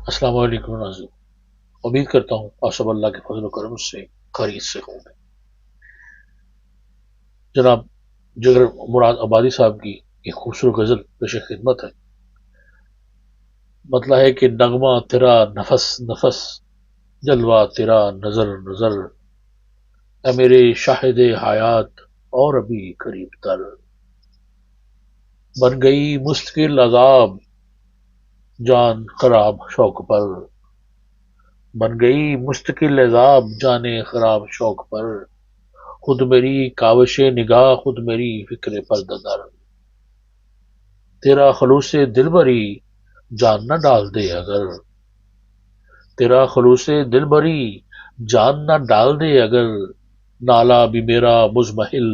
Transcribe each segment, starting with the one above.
السلام علیکم ناظرین، امید کرتا ہوں آپ سب اللہ کے فضل و کرم سے خیریت سے ہوں گے۔ جناب جگر مراد آبادی صاحب کی ایک خوبصورت غزل پیش خدمت ہے۔ مطلب ہے کہ نغمہ تیرا نفس نفس، جلوہ تیرا نظر نظر، اے میرے شاہد حیات اور ابھی قریب تر، بن گئی مستقل عذاب جان خراب شوق پر، بن گئی مستقل عذاب جانے خراب شوق پر، خود میری کاوش نگاہ خود میری فکر پردہ در، تیرا خلوص دل بری جان نہ ڈال دے اگر، تیرا خلوص دل بری جان نہ ڈال دے اگر، نالا بھی میرا مزمحل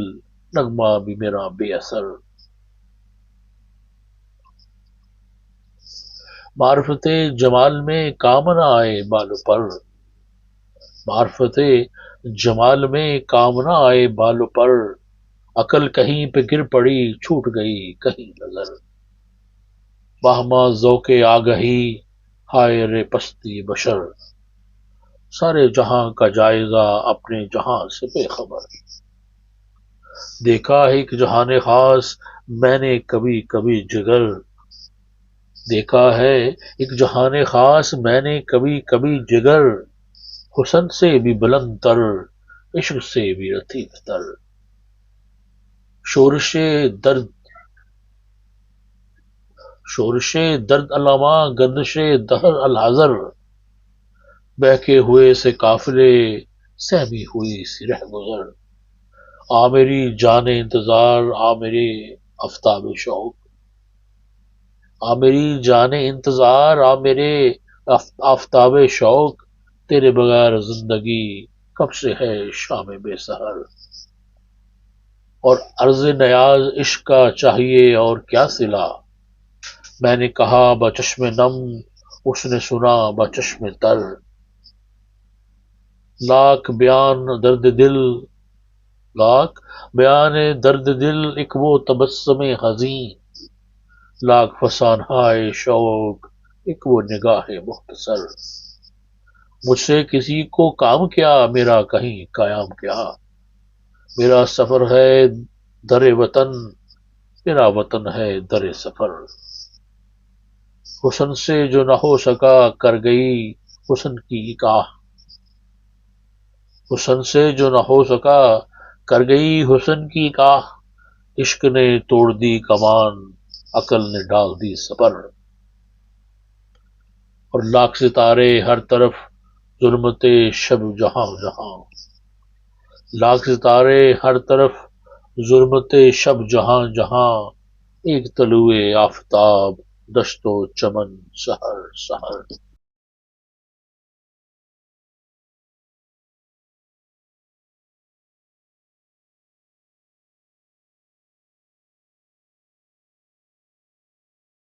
نغمہ بھی میرا بے اثر، معرفت جمال میں کام نہ آئے بال پر، معرفت جمال میں کام نہ آئے بال پر، عقل کہیں پہ گر پڑی چھوٹ گئی کہیں نظر، باہما ذوق آگہی ہائے رے پستی بشر، سارے جہاں کا جائزہ اپنے جہاں سے بے خبر، دیکھا ہے ایک جہان خاص میں نے کبھی کبھی جگر، دیکھا ہے ایک جہان خاص میں نے کبھی کبھی جگر، حسن سے بھی بلند تر عشق سے بھی لطیف تر، شورش درد شورش درد علامہ گردش دہر الحذر، بہکے ہوئے سے قافلے سہمی ہوئی سی رہ گزر، آ میری جان انتظار آ میرے آفتاب شوق، آ میری جان انتظار آ میرے آفتاب شوق، تیرے بغیر زندگی کب سے ہے شام بے سحر، اور عرض نیاز عشق کا چاہیے اور کیا صلہ، میں نے کہا بچشم نم اس نے سنا بچشم تر، لاکھ بیان درد دل لاکھ بیان درد دل ایک وہ تبسم حزین، لاکھ فسان ہائے شوق ایک وہ نگاہ مختصر، مجھ سے کسی کو کام کیا میرا کہیں قیام کیا، میرا سفر ہے در وطن میرا وطن ہے در سفر، حسن سے جو نہ ہو سکا کر گئی حسن کی نکاح، حسن سے جو نہ ہو سکا کر گئی حسن کی نکاح، عشق نے توڑ دی کمان عقل نے ڈال دی سپر، اور لاکھ ستارے ہر طرف ظلمت شب جہاں جہاں، لاکھ ستارے ہر طرف ظلمت شب جہاں جہاں، ایک طلوع آفتاب دشت و چمن سحر سحر۔